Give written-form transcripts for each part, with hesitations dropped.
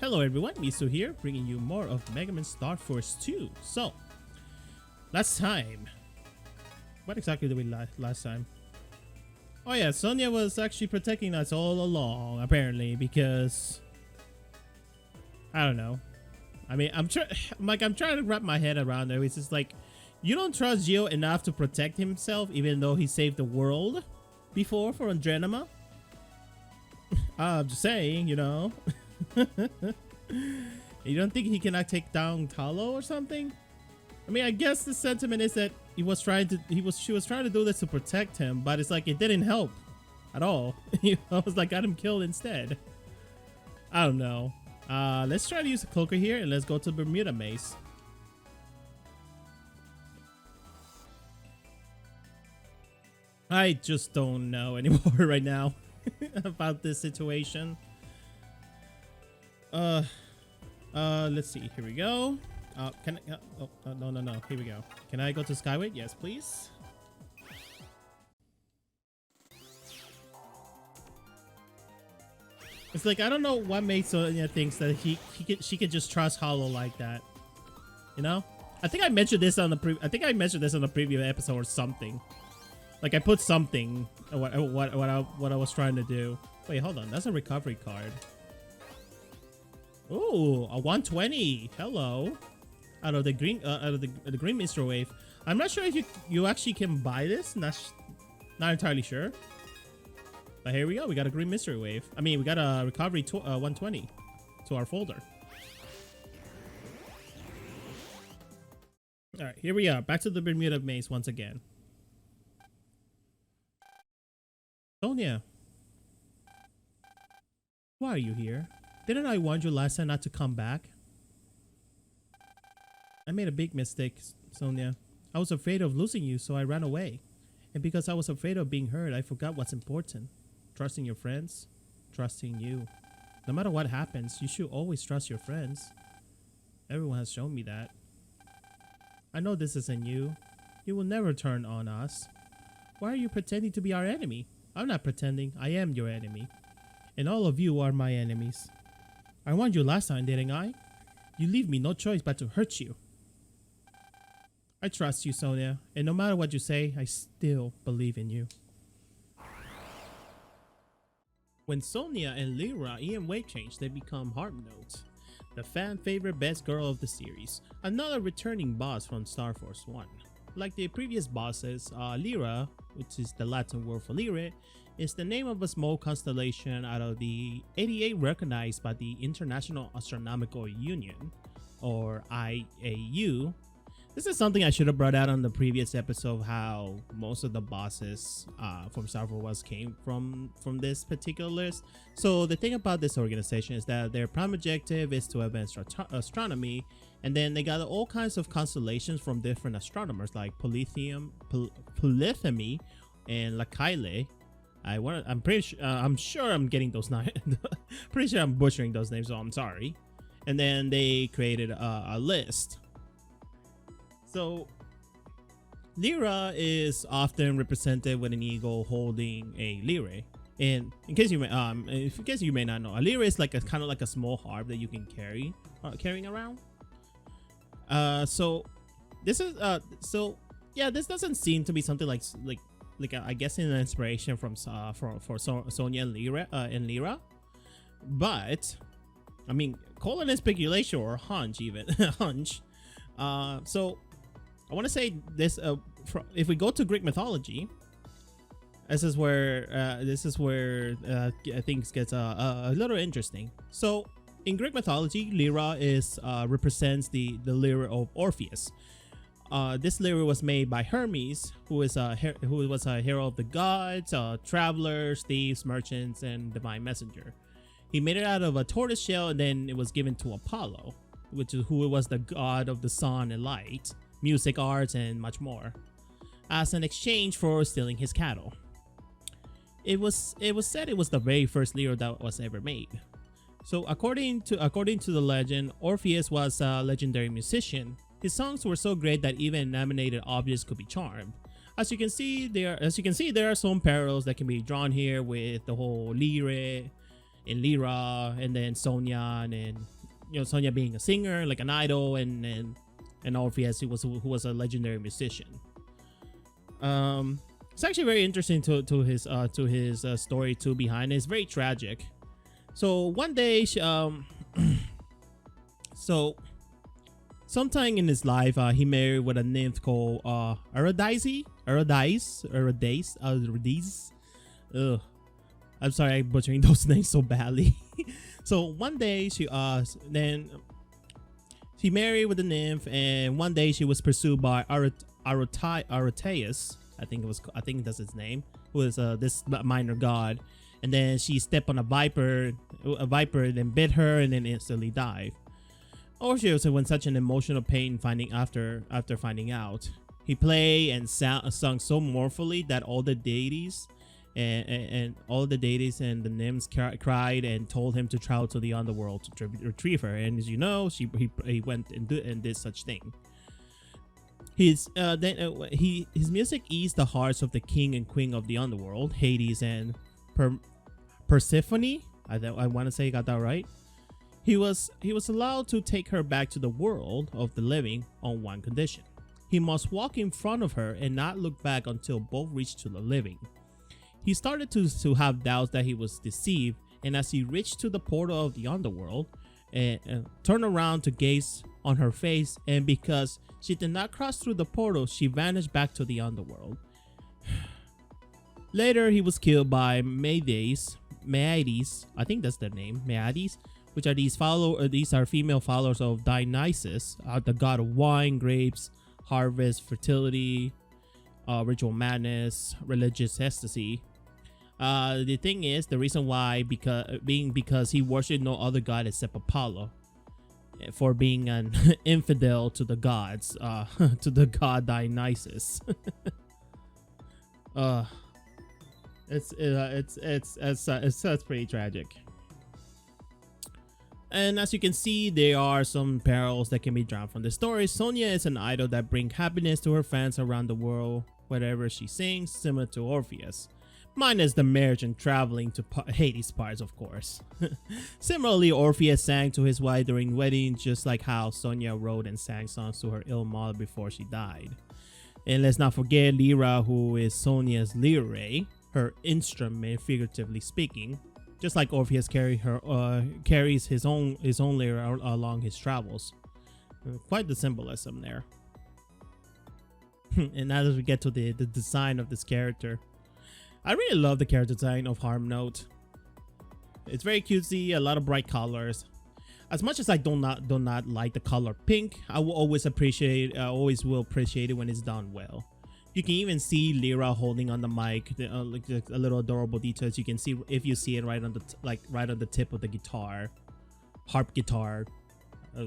Hello everyone, Miso here, bringing you more of Megaman Starforce 2. So, last time, what exactly did we last time? Oh yeah, Sonia was actually protecting us all along, apparently, because I don't know. I mean, I'm trying to wrap my head around it. It's just like, you don't trust Gio enough to protect himself, even though he saved the world before for Andrenema. I'm just saying, you know. You don't think he cannot take down Talo or something? I mean, I guess the sentiment is that she was trying to do this to protect him, but it's like it didn't help at all. You know, it was like got him killed instead. I don't know. Let's try to use a cloaker here and let's go to Bermuda Maze. I just don't know anymore right now about this situation. Let's see. Here we go. Can I? Oh, no. Here we go. Can I go to Skyway? Yes, please. It's like I don't know what made Sonia thinks that she could just trust Hollow like that. You know? I think I mentioned this on the previous episode or something. Like I put something what I was trying to do. Wait, hold on. That's a recovery card. Oh, a 120. Hello. Out of the green green Mr. Wave. I'm not sure if you actually can buy this. Not entirely sure. But here we go. We got a green mystery wave. I mean, we got a recovery 120 to our folder. All right, here we are. Back to the Bermuda Maze once again. Sonia, why are you here? Didn't I warn you last time not to come back? I made a big mistake, Sonia. I was afraid of losing you, so I ran away. And because I was afraid of being hurt, I forgot what's important. Trusting your friends, trusting you. No matter what happens, you should always trust your friends. Everyone has shown me that. I know this isn't you. You will never turn on us. Why are you pretending to be our enemy? I'm not pretending. I am your enemy. And all of you are my enemies. I warned you last time, didn't I? You leave me no choice but to hurt you. I trust you, Sonia, and no matter what you say, I still believe in you. When Sonia and Lyra EM change, they become Harp nodes, the fan favorite best girl of the series, another returning boss from Starforce 1. Like the previous bosses, Lyra, which is the Latin word for Lyre, is the name of a small constellation out of the 88 recognized by the International Astronomical Union, or IAU. This is something I should have brought out on the previous episode, how most of the bosses from Starforce came from this particular list. So the thing about this organization is that their prime objective is to advance astronomy, and then they got all kinds of constellations from different astronomers like Polythemy and Lacaille. I'm sure I'm getting those names. Pretty sure I'm butchering those names, so I'm sorry. And then they created a list. So Lyra is often represented with an eagle holding a lyre. And in case you may not know, a lyre is like kind of like a small harp that you can carrying around. So this is yeah, this doesn't seem to be something like I guess an inspiration from for Sonia and Lyra, but I mean, call it a speculation or a hunch, even hunch. So I want to say this: if we go to Greek mythology, this is where things gets a little interesting. So in Greek mythology, Lyra represents the lyre of Orpheus. This lyre was made by Hermes, who was a hero of the gods, travelers, thieves, merchants, and divine messenger. He made it out of a tortoise shell, and then it was given to Apollo, who was the god of the sun and light, music, arts, and much more, as an exchange for stealing his cattle. It was said it was the very first lyre that was ever made. So according to the legend, Orpheus was a legendary musician. His songs were so great that even inanimate objects could be charmed. As you can see, there are some parallels that can be drawn here with the whole lyre and Lyra, and then Sonia, and Sonia being a singer, like an idol, and Orpheus who was a legendary musician. It's actually very interesting to his story too behind it. It's very tragic. So one day, so sometime in his life, he married with a nymph called Eurydice. Ugh, I'm sorry, I'm butchering those names so badly. So one day she married with a nymph, and one day she was pursued by Areteus. I think that's his name. Who is this minor god, and then she stepped on a viper, then bit her, and then instantly died. Orpheus went such an emotional pain after finding out. He played and sung so mournfully that all the deities and the nymphs cried and told him to travel to the underworld to retrieve her. And as you know, he went and did such thing. His music eased the hearts of the king and queen of the underworld, Hades and Persephone. I want to say I got that right. He was allowed to take her back to the world of the living on one condition. He must walk in front of her and not look back until both reached to the living. He started to have doubts that he was deceived, and as he reached to the portal of the underworld, turned around to gaze on her face, and because she did not cross through the portal, she vanished back to the underworld. Later, he was killed by Meades, I think that's their name, Meades, which are these are female followers of Dionysus, the god of wine, grapes, harvest, fertility, ritual madness, religious ecstasy. The thing is, the reason why because he worshipped no other god except Apollo, for being an infidel to the gods, to the god Dionysus. It's pretty tragic. And as you can see, there are some parallels that can be drawn from the story. Sonia is an idol that brings happiness to her fans around the world wherever she sings, similar to Orpheus. Minus the marriage and traveling to Hades parts, of course. Similarly, Orpheus sang to his wife during wedding, just like how Sonia wrote and sang songs to her ill mother before she died. And let's not forget Lyra, who is Sonia's lyre, her instrument, figuratively speaking. Just like Orpheus carries his own lyre along his travels. Quite the symbolism there. And now as we get to the design of this character, I really love the character design of Harp Note. It's very cutesy, a lot of bright colors. As much as I do not like the color pink, I will always will appreciate it when it's done well. You can even see Lyra holding on the mic, like a little adorable details. You can see if you see it right on the tip of the guitar, harp guitar.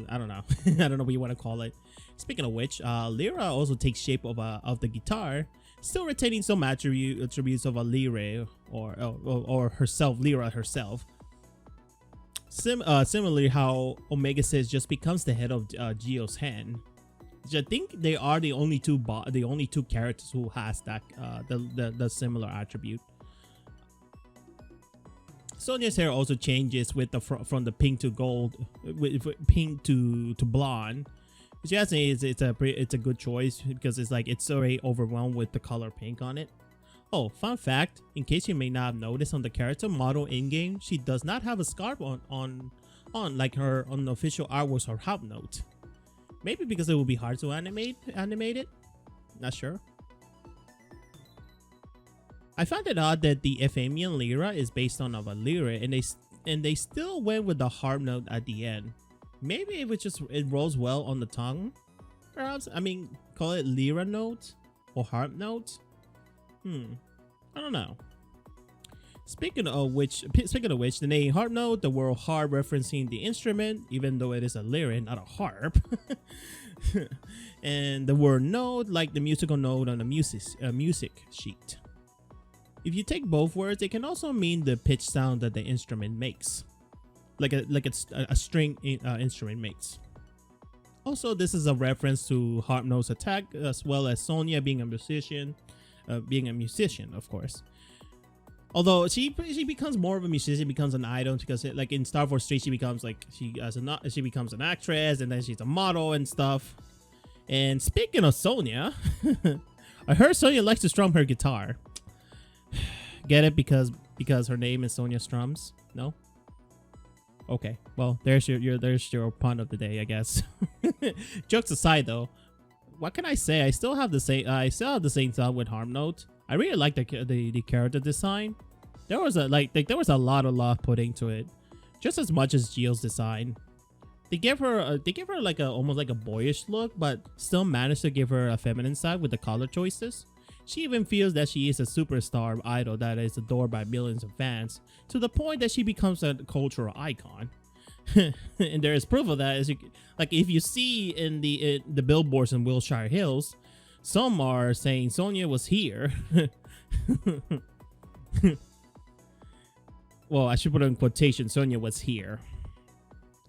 I don't know. I don't know what you want to call it. Speaking of which, Lyra also takes shape of the guitar, still retaining some attributes of a lyre or herself, Lyra herself. Similarly, how Omega says just becomes the head of Geo's hand. I think they are the only two characters who has that the similar attribute. Sonia's hair also changes with from the pink to gold, with pink to blonde. Which I think it's a good choice because it's already overwhelmed with the color pink on it. Oh, fun fact! In case you may not have noticed, on the character model in game, she does not have a scarf on like her on the official artworks or Harp Note. Maybe because it will be hard to animate it. Not sure. I found it odd that the Ephemian Lyra is based on a lyre, and they still went with the Harp Note at the end. Maybe it rolls well on the tongue. Perhaps, I mean, call it Lyra Note or Harp Note. I don't know. Speaking of which, the name Harp Note, the word harp referencing the instrument, even though it is a lyre, not a harp. And the word note, like the musical note on a music sheet. If you take both words, it can also mean the pitch sound that the instrument makes, like a string instrument makes. Also, this is a reference to Harp Note's attack, as well as Sonia being a musician, of course. Although she becomes more of a musician, becomes an idol because like in Star Force 3 she becomes like she becomes an actress and then she's a model and stuff. And speaking of Sonya, I heard Sonya likes to strum her guitar. Get it because her name is Sonya Strums? No? Okay. Well, there's your pun of the day, I guess. Jokes aside though, what can I say? I still have the same thought with Harp Note. I really like the character design. There was a lot of love put into it, just as much as Gio's design. They give her like almost like a boyish look, but still managed to give her a feminine side with the color choices. She even feels that she is a superstar idol that is adored by millions of fans, to the point that she becomes a cultural icon. And there is proof of that. Like if you see in the billboards in Wilshire Hills, some are saying Sonya was here. Well, I should put it in quotation. Sonya was here.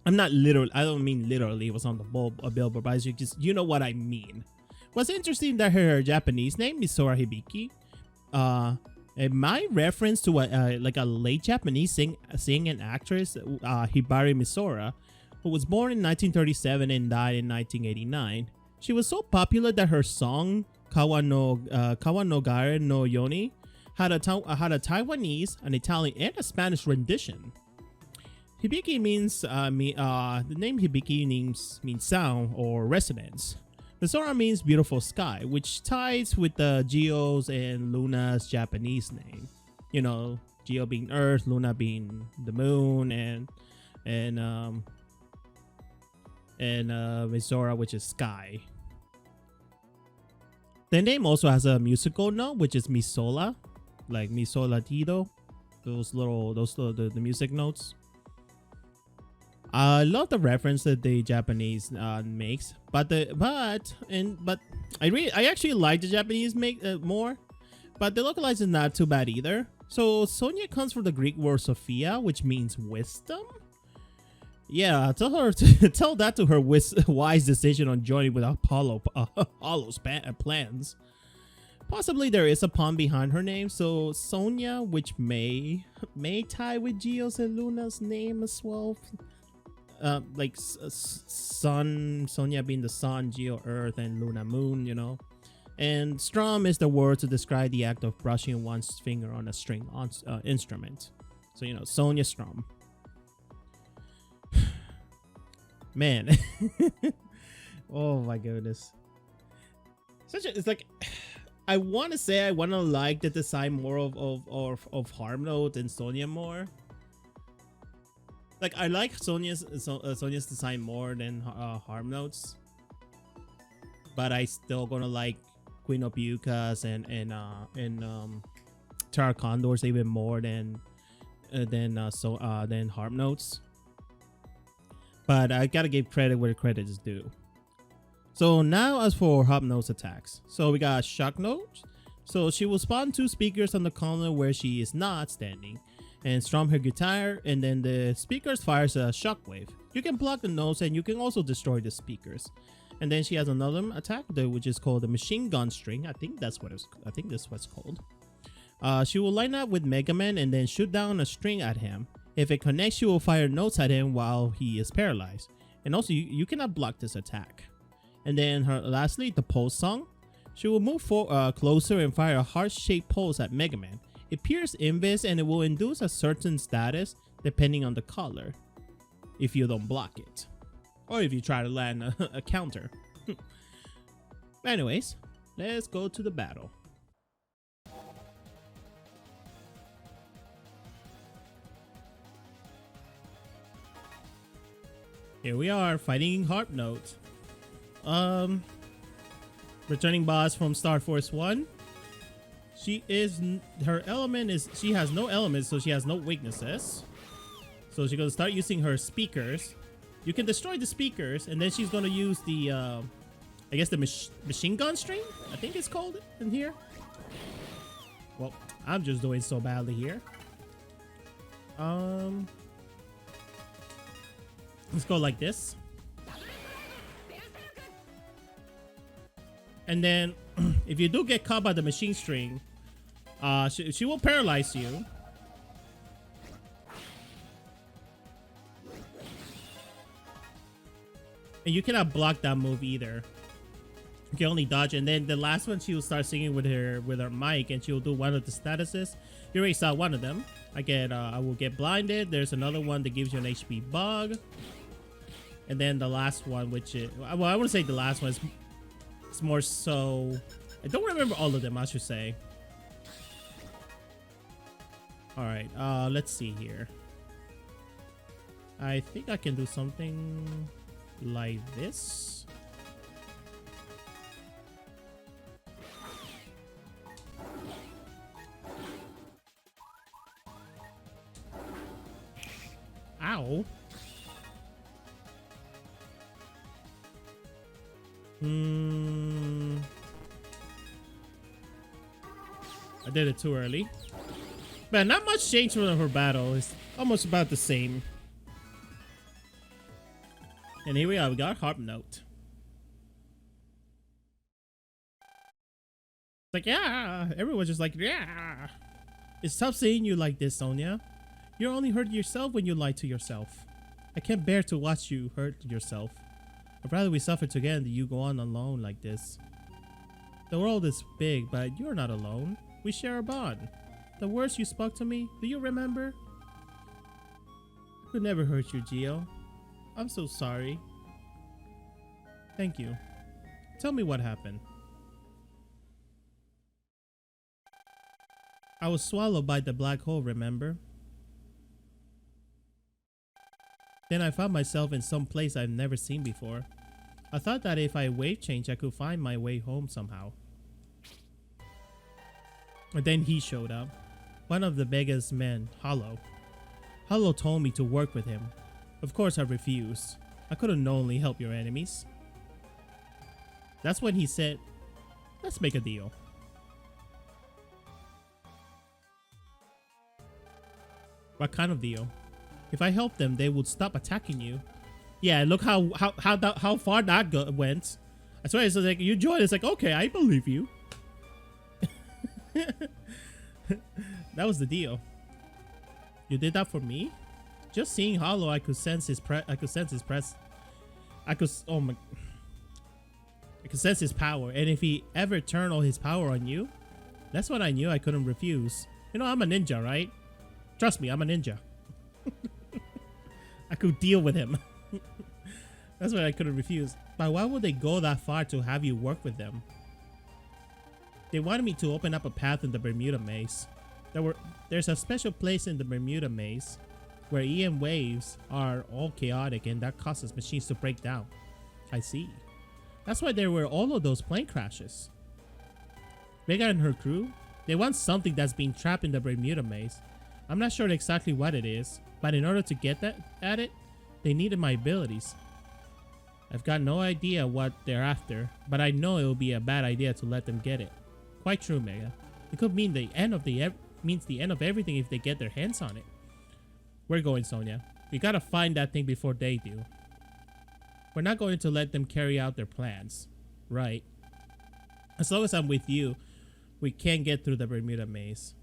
I'm not literal. I don't mean literally it was on the billboard, but you know what I mean. What's interesting that her Japanese name is Sora Hibiki. It might reference to like a late Japanese singing actress, Hibari Misora, who was born in 1937 and died in 1989. She was so popular that her song Kawanogare no Yoni had a Taiwanese, an Italian, and a Spanish rendition. Hibiki means the name Hibiki means sound or resonance. Misora means beautiful sky, which ties with the Gio's and Luna's Japanese name. You know, Gio being Earth, Luna being the moon, and Misora, which is sky. The name also has a musical note, which is Misola, like Misolatido. The music notes. I love the reference that the Japanese makes, but I actually like the Japanese make more, but the localized is not too bad either. So Sonya comes from the Greek word Sophia, which means wisdom. Yeah, tell that to her wise decision on joining with Apollo's plans. Possibly there is a pun behind her name, so Sonya, which may tie with Gio's and Luna's name as well. Like sun, Sonya being the sun, Gio Earth, and Luna Moon, you know. And strum is the word to describe the act of brushing one's finger on a string instrument. So, you know, Sonya strum. Man. Oh my goodness. It's like, I want to say I want to like the design more of Harp Note and Sonya more. Like I like Sonya's design more than Harp Note's, but I still gonna like Queen of Yukas and Tara Condors even more than Harp Note's. But I gotta give credit where credit is due. So now as for Harp Note's attacks, so we got Shock Note. So she will spawn 2 speakers on the corner where she is not standing, and strum her guitar, and then the speakers fires a shockwave. You can block the notes and you can also destroy the speakers. And then she has another attack which is called the machine gun string. I think that's what it's called. She will line up with Megaman and then shoot down a string at him. If it connects, she will fire notes at him while he is paralyzed. And also you cannot block this attack. And then lastly, the pulse song. She will move closer and fire a heart-shaped pulse at Megaman. It appears invis and it will induce a certain status depending on the color if you don't block it, or if you try to land a counter. Anyways, let's go to the battle. Here we are fighting Harp Note. Returning boss from Starforce 1. She has no elements, so she has no weaknesses. So she's gonna start using her speakers. You can destroy the speakers, and then she's gonna use the I guess the machine gun string, I think it's called in here. Well, I'm just doing so badly here. Let's go like this. And then if you do get caught by the machine string, She will paralyze you. And you cannot block that move either. You can only dodge. And then the last one, she will start singing with her mic, and she will do one of the statuses. You already saw one of them. I will get blinded. There's another one that gives you an HP bug. And then the last one, which is, well, I wouldn't say the last one. It's more so, I don't remember all of them, I should say. All right, let's see here. I think I can do something like this. Ow. I did it too early. Man, not much change from her battle. It's almost about the same. And here we are. We got Harp Note. It's like, yeah. Everyone's just like, yeah. It's tough seeing you like this, Sonia. You only hurt yourself when you lie to yourself. I can't bear to watch you hurt yourself. I'd rather we suffer together than you go on alone like this. The world is big, but you're not alone. We share a bond. The words you spoke to me, do you remember? I could never hurt you, Gio. I'm so sorry. Thank you. Tell me what happened. I was swallowed by the black hole, remember? Then I found myself in some place I've never seen before. I thought that if I wave change, I could find my way home somehow. And then he showed up. One of the biggest men, Hollow. Hollow told me to work with him. Of course I refused. I could have knowingly helped your enemies. That's when he said, let's make a deal. What kind of deal? If I help them, they would stop attacking you. Yeah, look how far that went. I swear, it's like you join. It's like, okay, I believe you. That was the deal. You did that for me? Just seeing Hollow, I could sense his I could sense his power. And if he ever turned all his power on you, that's when I knew I couldn't refuse. You know, I'm a ninja, right? Trust me, I'm a ninja. I could deal with him. That's why I couldn't refuse. But why would they go that far to have you work with them? They wanted me to open up a path in the Bermuda Maze. There's a special place in the Bermuda Maze where EM waves are all chaotic, and that causes machines to break down. I see. That's why there were all of those plane crashes. Vega and her crew, they want something that's been trapped in the Bermuda Maze. I'm not sure exactly what it is, but in order to get at it, they needed my abilities. I've got no idea what they're after, but I know it will be a bad idea to let them get it. Quite true, Mega. It could mean the end of everything if they get their hands on it. We're going, Sonia. We gotta find that thing before they do. We're not going to let them carry out their plans. Right. As long as I'm with you, we can't get through the Bermuda Maze.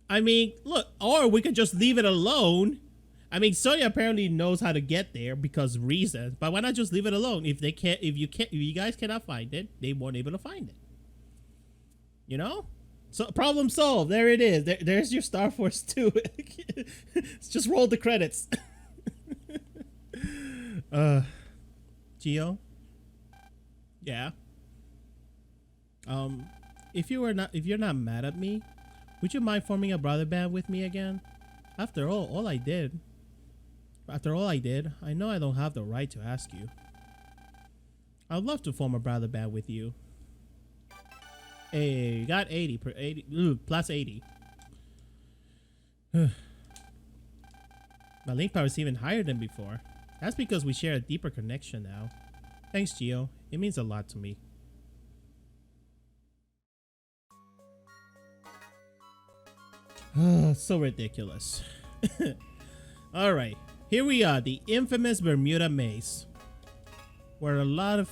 I mean, look, or we could just leave it alone. I mean, Sonya apparently knows how to get there because reasons, but why not just leave it alone? If you guys cannot find it, they won't able to find it. You know? So problem solved. There it is. There's your Starforce 2. Just roll the credits. Gio? Yeah. If you're not mad at me, would you mind forming a brother band with me again? After all I did, I know I don't have the right to ask you. I'd love to form a brother band with you. Hey, you got 80 per 80, plus 80. My link power is even higher than before. That's because we share a deeper connection now. Thanks, Gio. It means a lot to me. So ridiculous. Alright, here we are, the infamous Bermuda Maze. Where a lot of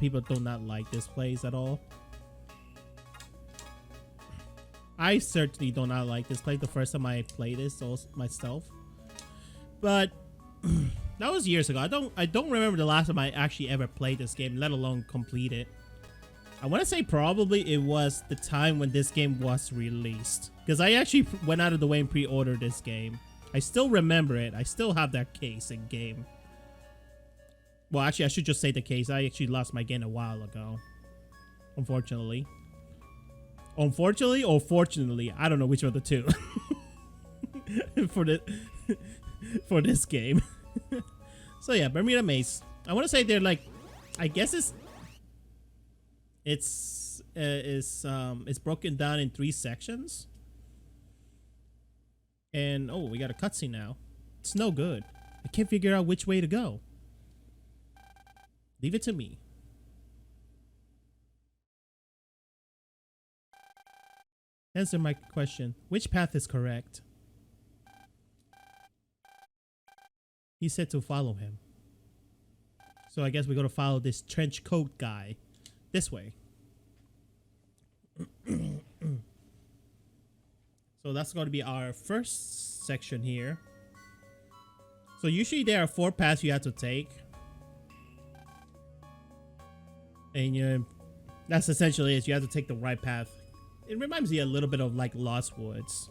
people do not like this place at all. I certainly do not like this play. The first time I played this myself, but that was years ago. I don't remember the last time I actually ever played this game, let alone complete it. I want to say probably it was the time when this game was released, because I actually went out of the way and pre-ordered this game. I still remember it. I still have that case and game. Well, actually, I should just say the case. I actually lost my game a while ago, unfortunately. Unfortunately or fortunately, I don't know which of the two. for this game. So yeah, Bermuda Maze. I want to say they're like, I guess it's broken down in 3 sections. And oh, we got a cutscene now. It's no good. I can't figure out which way to go. Leave it to me. Answer my question. Which path is correct? He said to follow him. So I guess we're going to follow this trench coat guy this way. So that's going to be our first section here. So usually there are 4 paths you have to take. And that's essentially it. You have to take the right path. It reminds me a little bit of like Lost Woods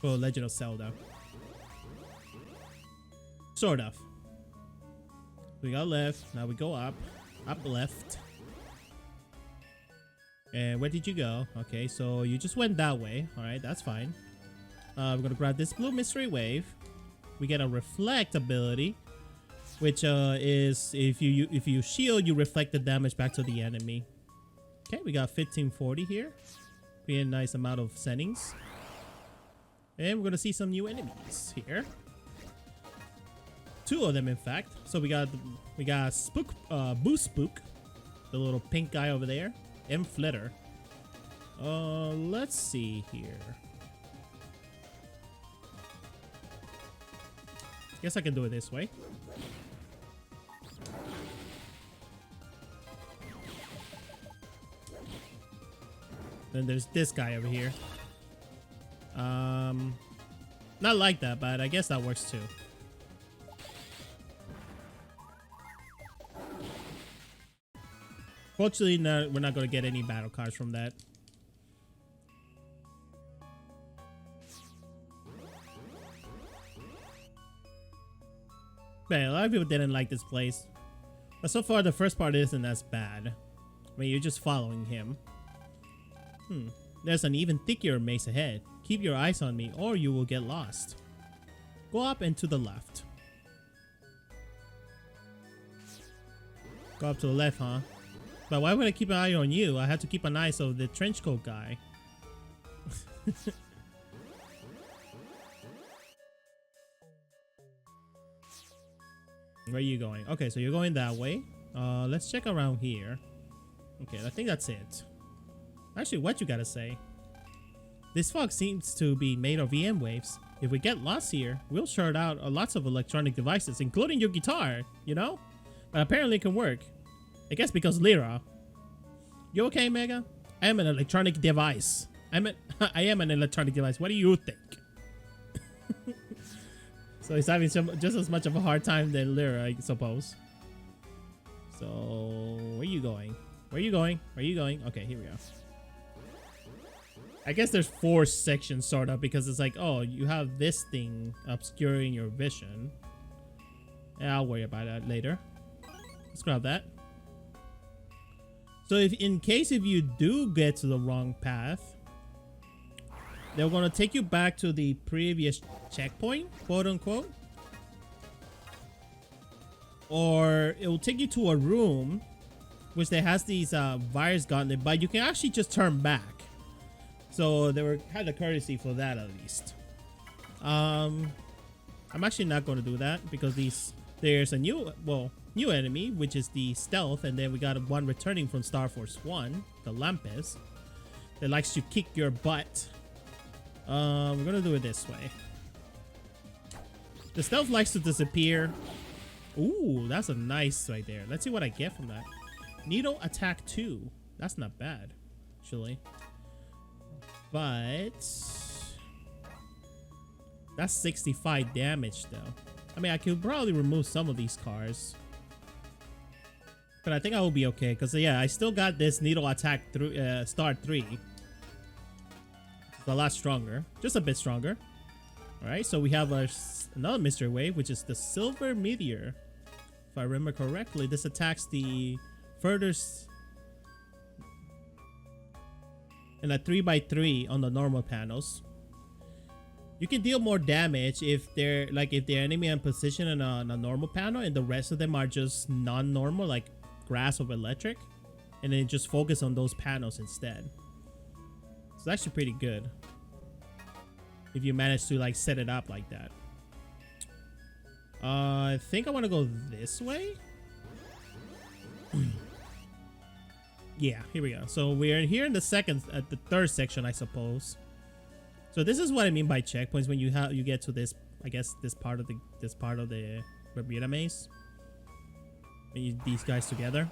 for Legend of Zelda. Sort of. We go left. Now we go up. Up left. And where did you go? Okay, so you just went that way. Alright, that's fine. We're gonna grab this blue mystery wave. We get a reflect ability, which is if you shield, you reflect the damage back to the enemy. Okay, we got 1540 here. Pretty nice amount of settings. And we're gonna see some new enemies here. 2 of them, in fact. So we got Spook, Boo Spook, the little pink guy over there, and Flitter. Let's see here. Guess I can do it this way. Then there's this guy over here. Not like that, but I guess that works too. Fortunately, no, we're not going to get any battle cards from that. Man, a lot of people didn't like this place. But so far, the first part isn't as bad. I mean, you're just following him. There's an even thicker maze ahead. Keep your eyes on me or you will get lost. Go up and to the left. Go up to the left, huh? But why would I keep an eye on you? I have to keep an eye on the trench coat guy. Where are you going? Okay, so you're going that way. Let's check around here. Okay, I think that's it. Actually, what you gotta say? This fog seems to be made of EM waves. If we get lost here, we'll shut out lots of electronic devices, including your guitar, you know? But apparently it can work. I guess because Lyra. You okay, Mega? I am an electronic device. I am an electronic device. What do you think? So he's having just as much of a hard time than Lyra, I suppose. So where are you going? Where are you going? Where are you going? Okay, here we go. I guess there's 4 sections sort of, because it's like, oh, you have this thing obscuring your vision. Yeah, I'll worry about that later. Let's grab that. So if you do get to the wrong path, they're gonna take you back to the previous checkpoint, quote unquote. Or it will take you to a room which there has these virus gauntlet, but you can actually just turn back. So they had the courtesy for that at least. I'm actually not going to do that because there's a new enemy, which is the stealth, and then we got one returning from Starforce 1, the Lampus, that likes to kick your butt. We're gonna do it this way. The stealth likes to disappear. Ooh, that's a nice right there. Let's see what I get from that. Needle attack 2. That's not bad. actually. But that's 65 damage though. I mean, I could probably remove some of these cars, but I think I will be okay because yeah, I still got this needle attack through start 3. It's a lot stronger, just a bit stronger. All right, so we have another mystery wave, which is the Silver Meteor. If I remember correctly, this attacks the furthest in a 3x3 on the normal panels. You can deal more damage if they're enemy in position on a normal panel and the rest of them are just non-normal, like grass or electric, and then just focus on those panels instead. So it's actually pretty good if you manage to like set it up like that. I think I want to go this way. Yeah, here we go. So we're here in the third section, I suppose. So this is what I mean by checkpoints when you get to this, I guess this part of the Bermuda Maze. When these guys together.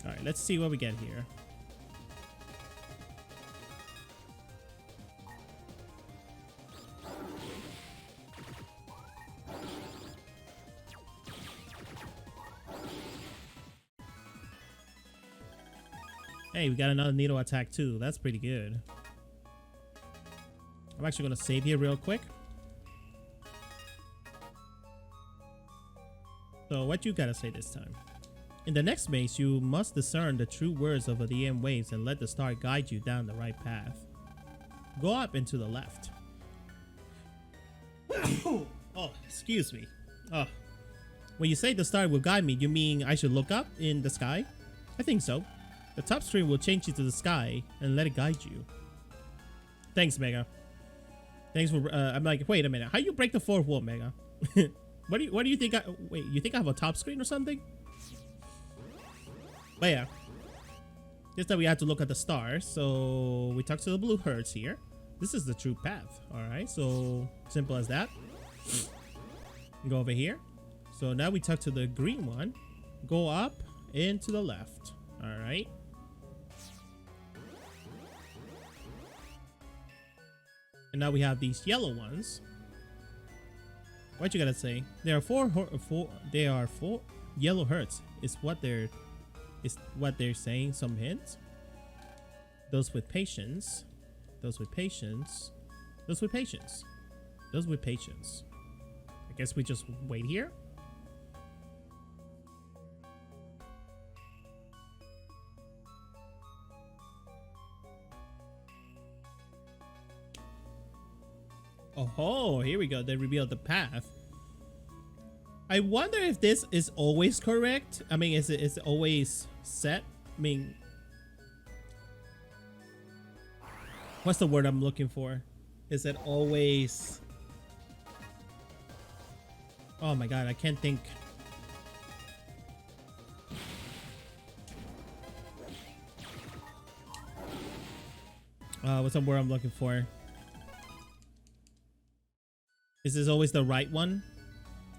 All right, let's see what we get here. Hey, we got another needle attack too. That's pretty good. I'm actually gonna save here real quick. So what you gotta say this time? In the next maze, you must discern the true words of the end waves and let the star guide you down the right path. Go up and to the left. Oh, excuse me. Oh. When you say the star will guide me, you mean I should look up in the sky? I think so. The top screen will change you to the sky and let it guide you. Thanks, Mega. Thanks for. I'm like, wait a minute. How you break the fourth wall, Mega? What do you think? Wait, you think I have a top screen or something? But yeah, just that we had to look at the stars. So we talked to the blue herds here. This is the true path. All right, so simple as that. Go over here. So now we talk to the green one. Go up and to the left. All right. And now we have these yellow ones. What you gotta say? There are four yellow herds. Is what they're saying. Some hints. Those with patience. Those with patience. Those with patience. Those with patience. I guess we just wait here. Oh, here we go. They revealed the path. I wonder if this is always correct. I mean, is it always set? I mean, what's the word I'm looking for? Is it always? Oh my god, I can't think. What's the word I'm looking for? Is this always the right one?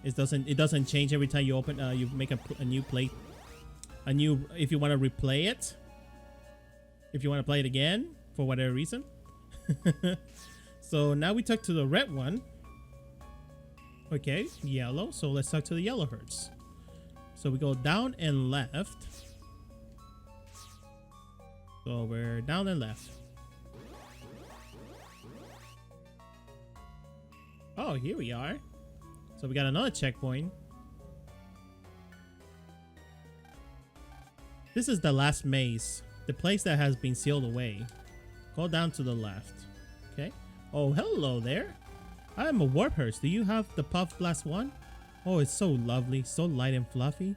It doesn't change every time you open you make a new plate. If you want to replay it. If you want to play it again for whatever reason. So now we talk to the red one. Okay, yellow. So let's talk to the yellow herds. So we go down and left. So we're down and left. Oh, here we are. So we got another checkpoint. This is the last maze. The place that has been sealed away. Go down to the left. Okay. Oh, hello there. I am a warp hearse. Do you have the Puff Blast one? Oh, it's so lovely. So light and fluffy.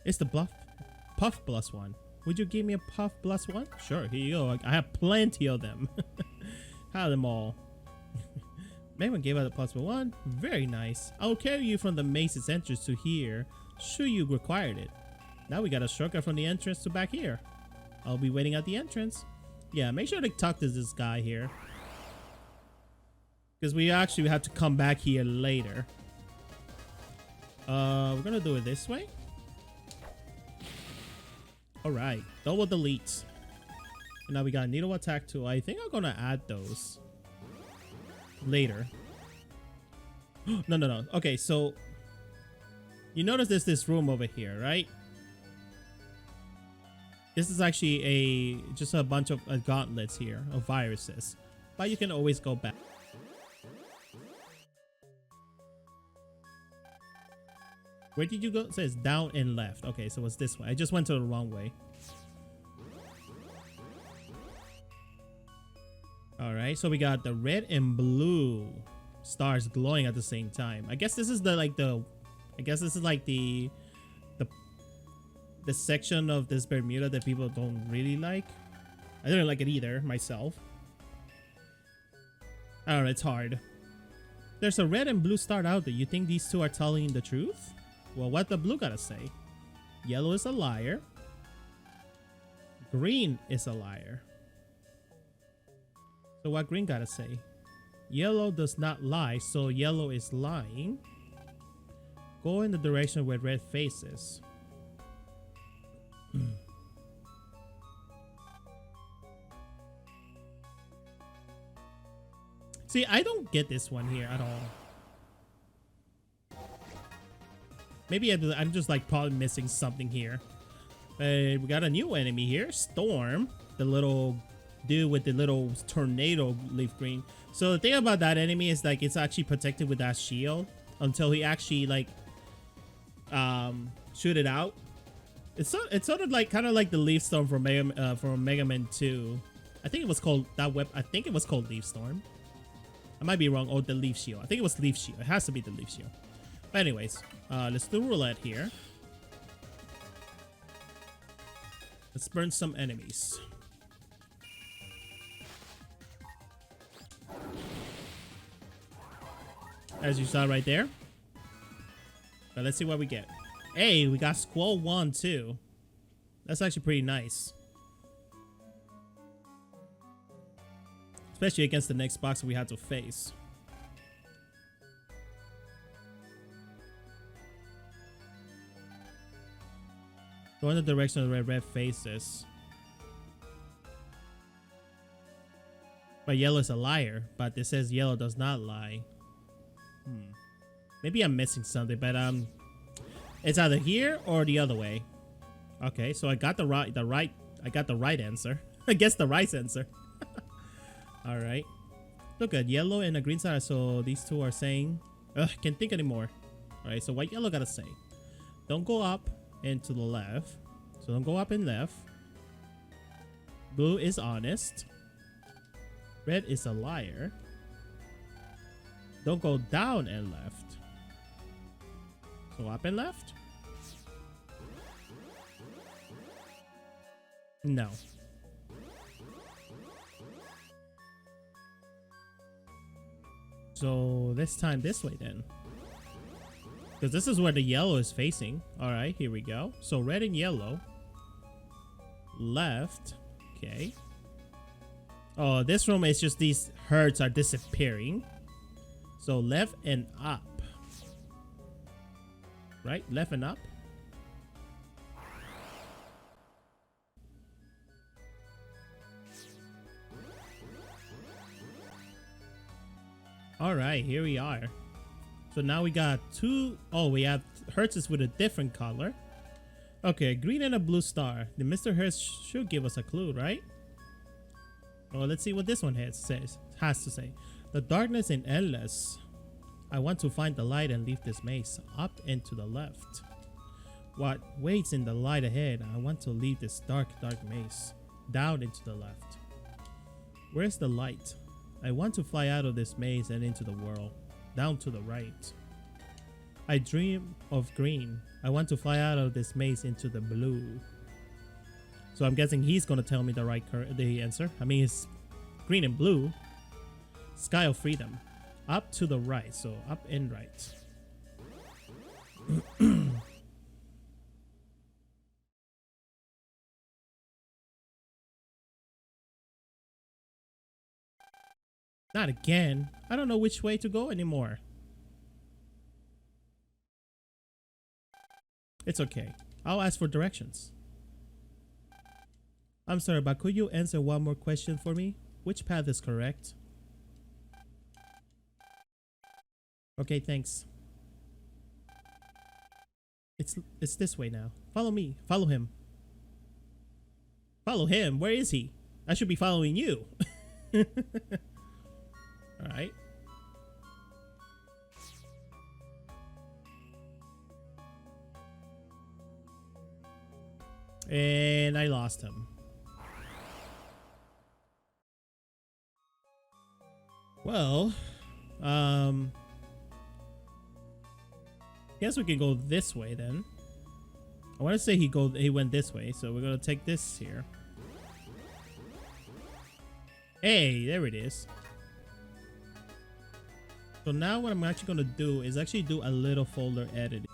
It's the Puff Blast one. Would you give me a Puff Blast one? Sure, here you go. I have plenty of them. Have them all. Megaman gave out the possible one. Very nice. I will carry you from the maze's entrance to here. Sure, you required it. Now we got a shortcut from the entrance to back here. I'll be waiting at the entrance. Yeah, make sure to talk to this guy here. Because we actually have to come back here later. We're gonna do it this way. All right, double delete. And now we got needle attack too. I think I'm gonna add those later. No. Okay, so you notice there's this room over here, right? This is actually just a bunch of gauntlets here of viruses, but you can always go back. Where did you go? It says down and left. Okay, so it's this way. I just went to the wrong way. All right, so we got the red and blue stars glowing at the same time. I guess this is the the section of this Bermuda that people don't really like. I don't like it either myself. I don't know, it's hard. There's a red and blue star out there. You think these two are telling the truth? Well, what the blue gotta say? Yellow is a liar. Green is a liar. So what green gotta say? Yellow does not lie, so yellow is lying. Go in the direction where red faces. See, I don't get this one here at all. Maybe I'm just like probably missing something here. We got a new enemy here, Storm, the little dude with the little tornado leaf green. So the thing about that enemy is like it's actually protected with that shield until he actually like shoot it out. It's sort of like kind of like the leaf storm from Mega Man 2. I think it was called that I think it was called Leaf Storm. I might be wrong. Oh, the leaf shield. I think it was leaf shield. It has to be the leaf shield. But anyways, let's do roulette here. Let's burn some enemies. As you saw right there. But let's see what we get. Hey, we got Squall 1 too. That's actually pretty nice. Especially against the next box we had to face. Go in the direction of the red faces. But yellow is a liar. But it says yellow does not lie. Maybe I'm missing something, but it's either here or the other way. Okay, so I got the right answer. I guess the right answer. All right. Look at yellow and a green side. So these two are saying, can't think anymore. All right. So what yellow gotta say? Don't go up and to the left. So don't go up and left. Blue is honest. Red is a liar. Don't go down and left. So up and left? No. So this time this way then. Because this is where the yellow is facing. Alright, here we go. So red and yellow. Left. Okay. Oh, this room is just these herds are disappearing. So left and up. Right? Left and up. All right, here we are. So now we got two. Oh, we have Hertz with a different color. Okay, green and a blue star. The Mr. Hertz should give us a clue, right? Well, let's see what this one has to say. The darkness is endless. I want to find the light and leave this maze. Up and to the left. What waits in the light ahead? I want to leave this dark maze. Down and to the left. Where's the light? I want to fly out of this maze and into the world. Down to the right. I dream of green. I want to fly out of this maze into the blue. So I'm guessing he's gonna tell me the answer. I mean, it's green and blue. Sky of freedom. Up to the right. So up and right. Not again. I don't know which way to go anymore. It's okay. I'll ask for directions. I'm sorry, but could you answer one more question for me? Which path is correct? Okay, thanks. It's this way now. Follow me. Follow him. Follow him? Where is he? I should be following you. Alright. And I lost him. Well, guess we can go this way then. I want to say he went this way, so we're gonna take this here. Hey, there it is. So now what I'm actually gonna do is actually do a little folder editing.